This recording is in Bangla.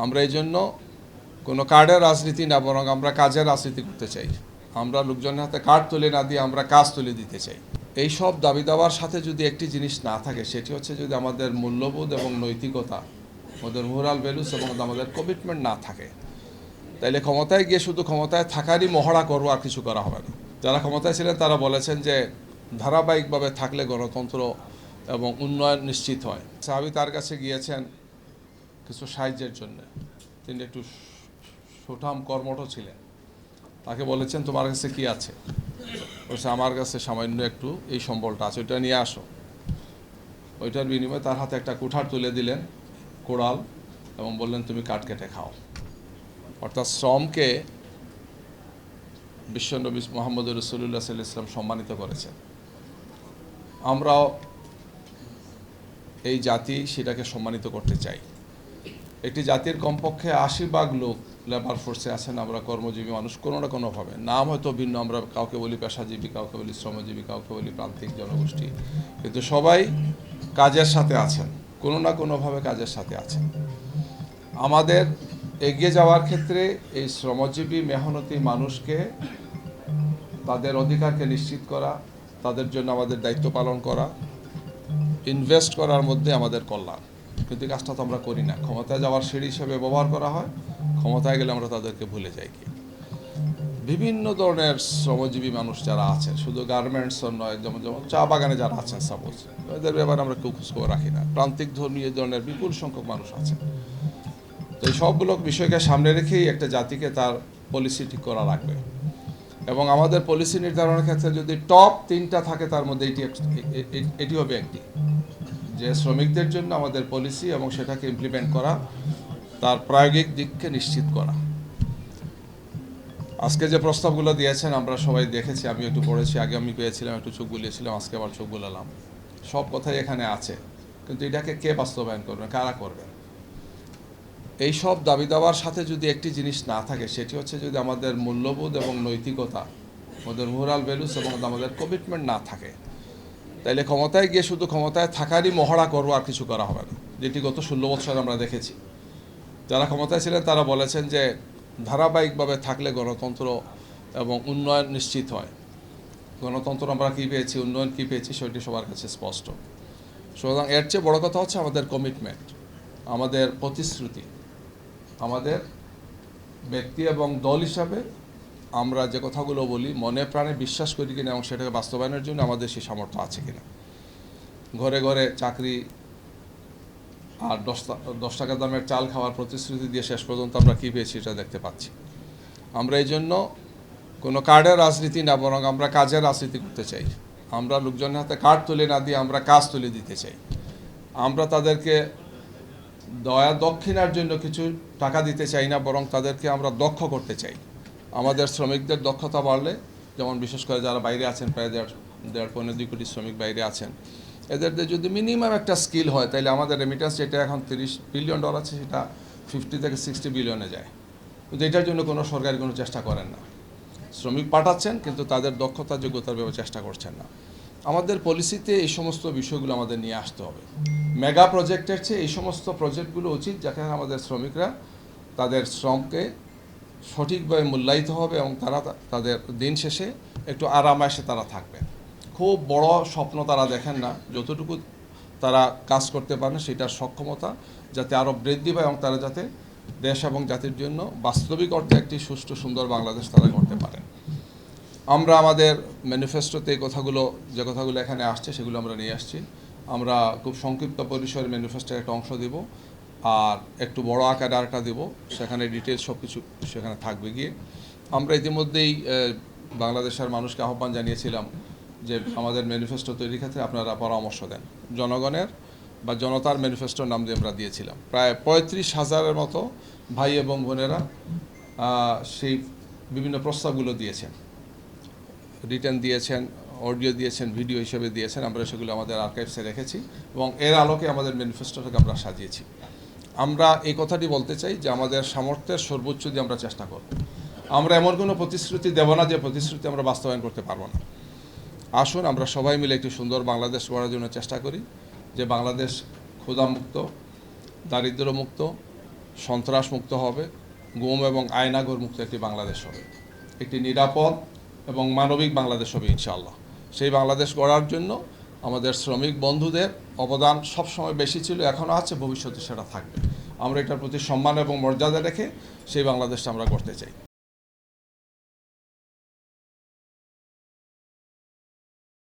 আমরা এই জন্য কোনো কার্ডের রাজনীতি না, বরং আমরা কাজের রাজনীতি করতে চাই। আমরা লোকজনের হাতে কার্ড তুলে না দিয়ে আমরা কাজ তুলে দিতে চাই। এই সব দাবি দাওয়ার সাথে যদি একটি জিনিস না থাকে, সেটি হচ্ছে যদি আমাদের মূল্যবোধ এবং নৈতিকতা, আমাদের মোরাল ভ্যালুস এবং আমাদের কমিটমেন্ট না থাকে, তাইলে ক্ষমতায় গিয়ে শুধু ক্ষমতায় থাকারই মহড়া করবো, আর কিছু করা হবে না। যারা ক্ষমতায় ছিলেন তারা বলেছেন যে ধারাবাহিকভাবে থাকলে গণতন্ত্র এবং উন্নয়ন নিশ্চিত হয়। সাহাবী তার কাছে গিয়েছেন কিছু সাহায্যের জন্য। তিনি একটু সুঠাম কর্মঠ ছিলেন। তাকে বলেছেন তোমার কাছে কি আছে? বলছে আমার কাছে সামান্য একটু এই সম্বলটা আছে, ওইটা নিয়ে আসো। ওইটার বিনিময়ে তার হাতে একটা কুঠার তুলে দিলেন, কোড়াল, এবং বললেন তুমি কাঠ কেটে খাও। অর্থাৎ শ্রমকে বিশ্বনবী মুহাম্মদ রাসূলুল্লাহ সাল্লাল্লাহু আলাইহি ওয়াসাল্লাম সম্মানিত করেছেন। আমরাও এই জাতি সেটাকে সম্মানিত করতে চাই। একটি জাতির কমপক্ষে ৮০% লোক লেবার ফোর্সে আছেন, আমরা কর্মজীবী মানুষ, কোনো না কোনোভাবে। নাম হয়তো ভিন্ন, আমরা কাউকে বলি পেশাজীবী, কাউকে বলি শ্রমজীবী, কাউকে বলি প্রান্তিক জনগোষ্ঠী, কিন্তু সবাই কাজের সাথে আছেন, কোনো না কোনোভাবে কাজের সাথে আছেন। আমাদের এগিয়ে যাওয়ার ক্ষেত্রে এই শ্রমজীবী মেহনতি মানুষকে, তাদের অধিকারকে নিশ্চিত করা, তাদের জন্য আমাদের দায়িত্ব পালন করা, ইনভেস্ট করার মধ্যে আমাদের কল্যাণ। কিন্তু কাজটা তো আমরা করি না। ক্ষমতায় যাওয়ার সিঁড়ি হিসেবে ব্যবহার করা হয়, ক্ষমতায় গেলে আমরা তাদেরকে ভুলে যাই। কি বিভিন্ন ধরনের শ্রমজীবী মানুষ যারা আছেন, শুধু গার্মেন্টসও নয়, যেমন যেমন চা বাগানে যারা আছেন সাপোজ, এদের ব্যাপারে আমরা কেউ খোঁজখবর রাখি না। প্রান্তিক ধর্মী এই ধরনের বিপুল সংখ্যক মানুষ আছেন। তো এই সবগুলো বিষয়কে সামনে রেখেই একটা জাতিকে তার পলিসি ঠিক করা লাগবে। এবং আমাদের পলিসি নির্ধারণের ক্ষেত্রে যদি টপ 3টা থাকে, তার মধ্যে এটি হবে একটি, যে শ্রমিকদের জন্য আমাদের পলিসি এবং সেটাকে ইমপ্লিমেন্ট করা, তার প্রায়োগিক দিককে নিশ্চিত করা। আজকে যে প্রস্তাবগুলো দিয়েছেন আমরা সবাই দেখেছি, আমি একটু পড়েছি, আগে আমি পেয়েছিলাম, একটু চোখ বুলিয়েছিলাম, আজকে আবার চোখ বুলালাম। সব কথাই এখানে আছে, কিন্তু এটাকে কে বাস্তবায়ন করবে, কারা করবে? এই সব দাবি দাওয়ার সাথে যদি একটি জিনিস না থাকে, সেটি হচ্ছে যদি আমাদের মূল্যবোধ এবং নৈতিকতা, আমাদের মোরাল ভ্যালুস এবং আমাদের কমিটমেন্ট না থাকে, তাইলে ক্ষমতায় গিয়ে শুধু ক্ষমতায় থাকারই মহড়া করবো, আর কিছু করা হবে না, যেটি গত 16 বছর আমরা দেখেছি। যারা ক্ষমতায় ছিলেন তারা বলেছেন যে ধারাবাহিকভাবে থাকলে গণতন্ত্র এবং উন্নয়ন নিশ্চিত হয়। গণতন্ত্র আমরা কী পেয়েছি, উন্নয়ন কী পেয়েছি, সেটি সবার কাছে স্পষ্ট। সুতরাং এর চেয়ে বড় কথা হচ্ছে আমাদের কমিটমেন্ট, আমাদের প্রতিশ্রুতি, আমাদের ব্যক্তি এবং দল হিসাবে আমরা যে কথাগুলো বলি মনে প্রাণে বিশ্বাস করি কিনা, এবং সেটাকে বাস্তবায়নের জন্য আমাদের সেই সামর্থ্য আছে কিনা। ঘরে ঘরে চাকরি আর 10 টাকা দামের চাল খাওয়ার প্রতিশ্রুতি দিয়ে শেষ পর্যন্ত আমরা কী পেয়েছি এটা দেখতে পাচ্ছি। আমরা এই জন্য কোনো কার্ডের রাজনীতি না, বরং আমরা কাজের রাজনীতি করতে চাই। আমরা লোকজনের হাতে কার্ড তুলে না দিয়ে আমরা কাজ তুলে দিতে চাই। আমরা তাদেরকে দয়া দক্ষিণার জন্য কিছু টাকা দিতে চাই না, বরং তাদেরকে আমরা দক্ষ করতে চাই। আমাদের শ্রমিকদের দক্ষতা বাড়লে, যেমন বিশেষ করে যারা বাইরে আছেন, প্রায় 1.5-2 কোটি শ্রমিক বাইরে আছেন, এদের যদি মিনিমাম একটা স্কিল হয়, তাহলে আমাদের রেমিটেন্স যেটা এখন $30 বিলিয়ন আছে, সেটা 50 থেকে 60 বিলিয়নে যায়। কিন্তু এটার জন্য কোনো সরকারি কোনো চেষ্টা করেন না। শ্রমিক পাঠাচ্ছেন, কিন্তু তাদের দক্ষতা যোগ্যতার ব্যাপারে চেষ্টা করছেন না। আমাদের পলিসিতে এই সমস্ত বিষয়গুলো আমাদের নিয়ে আসতে হবে। মেগা প্রজেক্টের চেয়ে এই সমস্ত প্রজেক্টগুলো উচিত, যেখানে আমাদের শ্রমিকরা তাদের শ্রমকে সঠিকভাবে মূল্যায়িত হবে এবং তারা তাদের দিন শেষে একটু আরামায়েশে তারা থাকবে। খুব বড় স্বপ্ন তারা দেখেন না, যতটুকু তারা কাজ করতে পারেন সেটার সক্ষমতা যাতে আরও বৃদ্ধি পায়, এবং তারা যাতে দেশ এবং জাতির জন্য বাস্তবিক অর্থে একটি সুষ্ঠু সুন্দর বাংলাদেশ তারা করতে পারেন। আমরা আমাদের ম্যানিফেস্টোতে এই কথাগুলো, যে কথাগুলো এখানে আসছে, সেগুলো আমরা নিয়ে আসছি। আমরা খুব সংক্ষিপ্ত পরিসরে ম্যানিফেস্টোর একটা অংশ দেব, আর একটু বড় আকারে আরেকটা দেব, সেখানে ডিটেলস সব কিছু সেখানে থাকবে গিয়ে। আমরা ইতিমধ্যেই বাংলাদেশের মানুষকে আহ্বান জানিয়েছিলাম যে আমাদের ম্যানিফেস্টো তৈরির ক্ষেত্রে আপনারা পরামর্শ দেন। জনগণের বা জনতার ম্যানিফেস্টোর নাম দিয়ে আমরা দিয়েছিলাম। প্রায় 35,000-এর মতো ভাই এবং বোনেরা সেই বিভিন্ন প্রস্তাবগুলো দিয়েছেন, রিটেন দিয়েছেন, অডিও দিয়েছেন, ভিডিও হিসেবে দিয়েছেন। আমরা সেগুলো আমাদের আর্কাইভসে রেখেছি এবং এর আলোকে আমাদের ম্যানিফেস্টোটাকে আমরা সাজিয়েছি। আমরা এই কথাটি বলতে চাই যে আমাদের সামর্থ্যের সর্বোচ্চ দিয়ে আমরা চেষ্টা করব। আমরা এমন কোনো প্রতিশ্রুতি দেব না যে প্রতিশ্রুতি আমরা বাস্তবায়ন করতে পারবো না। আসুন আমরা সবাই মিলে একটি সুন্দর বাংলাদেশ গড়ার জন্য চেষ্টা করি, যে বাংলাদেশ ক্ষুধামুক্ত, দারিদ্র্যমুক্ত, সন্ত্রাস মুক্ত হবে, গুম এবং আয়নাঘর মুক্ত একটি বাংলাদেশ হবে, একটি নিরাপদ এবং মানবিক বাংলাদেশ হবে ইনশাআল্লাহ। সেই বাংলাদেশ গড়ার জন্য আমাদের শ্রমিক বন্ধুদের অবদান সবসময় বেশি ছিল, এখনও আছে, ভবিষ্যতে সেটা থাকবে। আমরা এটার প্রতি সম্মান এবং মর্যাদা রেখে সেই বাংলাদেশটা আমরা করতে চাই।